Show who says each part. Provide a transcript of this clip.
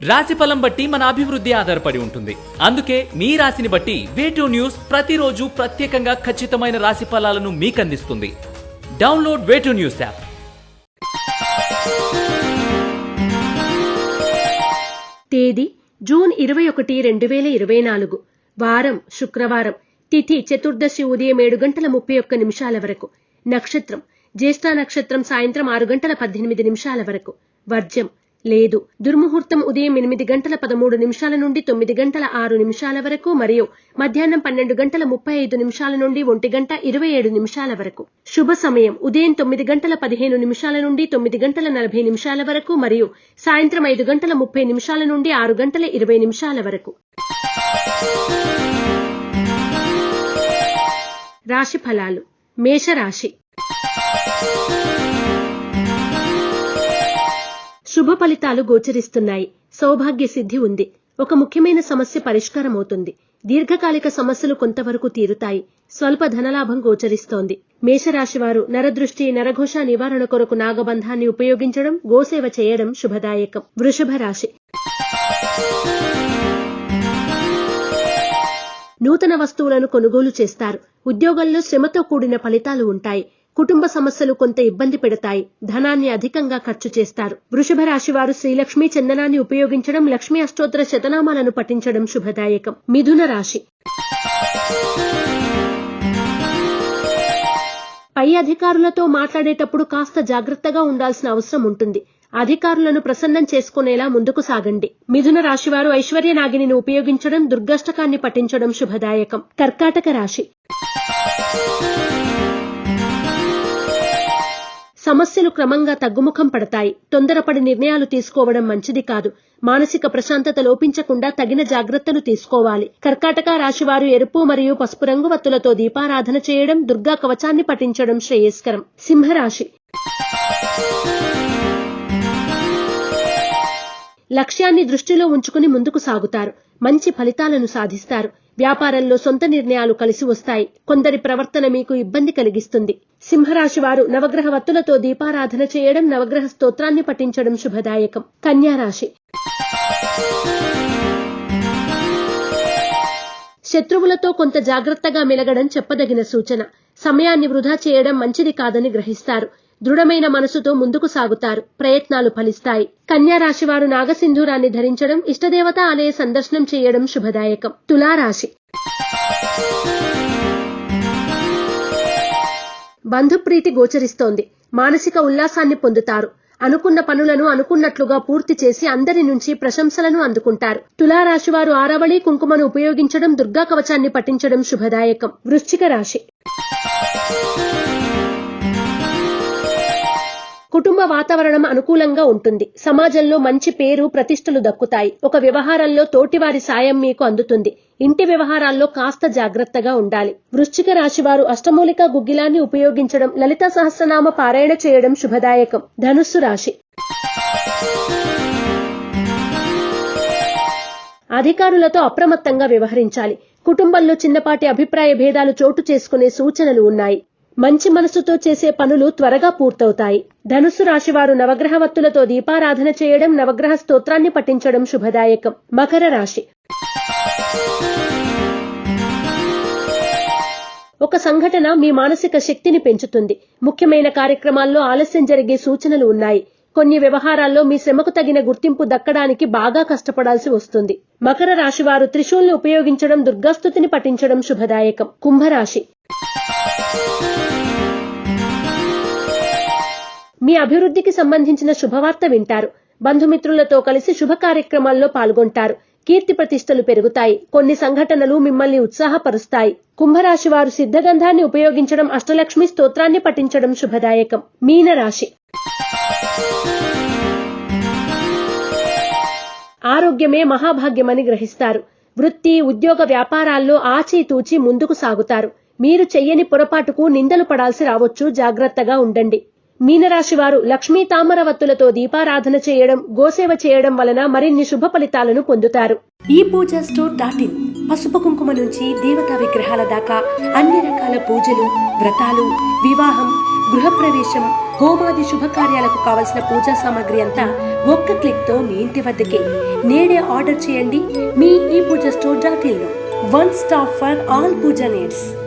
Speaker 1: రాశిఫలం బట్టి మన అభివృద్ధి ఆధారపడి ఉంటుంది. అందుకే మీ రాశిని బట్టి వే2 న్యూస్ ప్రతిరోజు ప్రత్యేకంగా ఖచ్చితమైన రాశి ఫలాలను మీకు అందిస్తుంది. డౌన్లోడ్ వే2 న్యూస్ యాప్.
Speaker 2: తేదీ జూన్ 21, 2024. వారం శుక్రవారం. తిథి చతుర్దశి ఉదయం 7:31 వరకు. నక్షత్రం జ్యేష్ఠ నక్షత్రం సాయంత్రం 6:18 వరకు. వర్జ్యం లేదు. దుర్ముహూర్తం ఉదయం 8:13 నుండి 9:06 వరకు మరియు మధ్యాహ్నం 12:35 నుండి 1:27 వరకు. శుభ సమయం ఉదయం 9:15 నుండి 9:40 వరకు మరియు సాయంత్రం 5:30 నుండి 6:20 వరకు. రాశి ఫలాలు. మేషరాశి. శుభ ఫలితాలు గోచరిస్తున్నాయి. సౌభాగ్య సిద్ధి ఉంది. ఒక ముఖ్యమైన సమస్య పరిష్కారమవుతుంది. దీర్ఘకాలిక సమస్యలు కొంతవరకు తీరుతాయి. స్వల్ప ధనలాభం గోచరిస్తోంది. మేషరాశి వారు నరదృష్టి నరఘోష నివారణ కొరకు నాగబంధాన్ని ఉపయోగించడం, గోసేవ చేయడం శుభదాయకం. వృషభ రాశి. నూతన వస్తువులను కొనుగోలు చేస్తారు. ఉద్యోగంలో శ్రమతో కూడిన ఫలితాలు ఉంటాయి. కుటుంబ సమస్యలు కొంత ఇబ్బంది పెడతాయి. ధనాన్ని అధికంగా ఖర్చు చేస్తారు. వృషభ రాశి వారు శ్రీలక్ష్మీ చందనాన్ని ఉపయోగించడం, లక్ష్మీ అష్టోత్తర శతనామాలను పఠించడం శుభదాయకం. మిథున రాశి. పై అధికారులతో మాట్లాడేటప్పుడు కాస్త జాగ్రత్తగా ఉండాల్సిన అవసరం ఉంటుంది. అధికారులను ప్రసన్నం చేసుకునేలా ముందుకు సాగండి. మిథున రాశి వారు ఐశ్వర్య నాగిని ఉపయోగించడం, దుర్గాష్టకాన్ని పఠించడం శుభదాయకం. కర్కాటక రాశి. సమస్యలు క్రమంగా తగ్గుముఖం పడతాయి. తొందరపడి నిర్ణయాలు తీసుకోవడం మంచిది కాదు. మానసిక ప్రశాంతత లోపించకుండా తగిన జాగ్రత్తలు తీసుకోవాలి. కర్కాటక రాశివారు ఎరుపు మరియు పసుపు రంగు వత్తులతో దీపారాధన చేయడం, దుర్గా కవచాన్ని పఠించడం శ్రేయస్కరం. సింహరాశి. లక్ష్యాన్ని దృష్టిలో ఉంచుకుని ముందుకు సాగుతారు. మంచి ఫలితాలను సాధిస్తారు. వ్యాపారంలో సొంత నిర్ణయాలు కలిసి వస్తాయి. కొందరి ప్రవర్తన మీకు ఇబ్బంది కలిగిస్తుంది. సింహరాశి వారు నవగ్రహ వత్తులతో దీపారాధన చేయడం, నవగ్రహ స్తోత్రాన్ని పఠించడం శుభదాయకం. కన్యారాశి. శత్రువులతో కొంత జాగ్రత్తగా మెలగడం చెప్పదగిన సూచన. సమయాన్ని వృధా చేయడం మంచిది కాదని గ్రహిస్తారు. దృఢమైన మనసుతో ముందుకు సాగుతారు. ప్రయత్నాలు ఫలిస్తాయి. కన్యారాశి వారు నాగసింధూరాన్ని ధరించడం, ఇష్టదేవత ఆలయ సందర్శనం చేయడం శుభదాయకం. తులారాశి. బంధుప్రీతి గోచరిస్తోంది. మానసిక ఉల్లాసాన్ని పొందుతారు. అనుకున్న పనులను అనుకున్నట్లుగా పూర్తి చేసి అందరి నుంచి ప్రశంసలను అందుకుంటారు. తులారాశి వారు ఆరవళి కుంకుమను ఉపయోగించడం, దుర్గా కవచాన్ని పఠించడం శుభదాయకం. వృశ్చిక రాశి. కుటుంబ వాతావరణం అనుకూలంగా ఉంటుంది. సమాజంలో మంచి పేరు ప్రతిష్టలు దక్కుతాయి. ఒక వ్యవహారంలో తోటివారి సాయం మీకు అందుతుంది. ఇంటి వ్యవహారాల్లో కాస్త జాగ్రత్తగా ఉండాలి. వృశ్చిక రాశి వారు అష్టమూలిక గుగ్గిలాన్ని ఉపయోగించడం, లలితా సహస్రనామ పారాయణ చేయడం శుభదాయకం. ధనుస్సు రాశి. అధికారులతో అప్రమత్తంగా వ్యవహరించాలి. కుటుంబంలో చిన్నపాటి అభిప్రాయ భేదాలు చోటు చేసుకునే సూచనలు ఉన్నాయి. మంచి మనసుతో చేసే పనులు త్వరగా పూర్తవుతాయి. ధనుస్సు రాశివారు నవగ్రహ వత్తులతో దీపారాధన చేయడం, నవగ్రహ స్తోత్రాన్ని పఠించడం శుభదాయకం. మకర రాశి. ఒక సంఘటన మీ మానసిక శక్తిని పెంచుతుంది. ముఖ్యమైన కార్యక్రమాల్లో ఆలస్యం జరిగే సూచనలు ఉన్నాయి. కొన్ని వ్యవహారాల్లో మీ శ్రమకు తగిన గుర్తింపు దక్కడానికి బాగా కష్టపడాల్సి వస్తుంది. మకర రాశివారు త్రిశూల్ని ఉపయోగించడం, దుర్గాస్తుతిని పఠించడం శుభదాయకం. కుంభరాశి. మీ అభివృద్ధికి సంబంధించిన శుభవార్త వింటారు. బంధుమిత్రులతో కలిసి శుభ కార్యక్రమాల్లో పాల్గొంటారు. కీర్తి ప్రతిష్టలు పెరుగుతాయి. కొన్ని సంఘటనలు మిమ్మల్ని ఉత్సాహపరుస్తాయి. కుంభరాశి వారు సిద్ధగంధాన్ని ఉపయోగించడం, అష్టలక్ష్మి స్తోత్రాన్ని పఠించడం శుభదాయకం. మీనరాశి. ఆరోగ్యమే మహాభాగ్యమని గ్రహిస్తారు. వృత్తి, ఉద్యోగ వ్యాపారాల్లో ఆచితూచి ముందుకు సాగుతారు. మీరు చెయ్యని పొరపాటుకు నిందలు పడాల్సి రావచ్చు. జాగ్రత్తగా ఉండండి. మీనరాశి వారు లక్ష్మీ తామర వత్తులతో దీపారాధన చేయడం, గోసేవ చేయడం వలన మరిన్ని శుభ ఫలితాలను పొందుతారు.
Speaker 3: ఈ పూజా స్టోర్.in పసుపు కుంకుమ నుంచి దేవతా విగ్రహాల దాకా అన్ని రకాల పూజలు, వ్రతాలు, వివాహం, గృహప్రవేశం, హోమాది శుభకార్యాలకు కావలసిన పూజా సామాగ్రి అంతా ఒక్క క్లిక్ తో మీ ఇంటి వద్దకే. నేడే ఆర్డర్ చేయండి మీ ఈ పూజా స్టోర్ .in లో. One stop for all puja needs.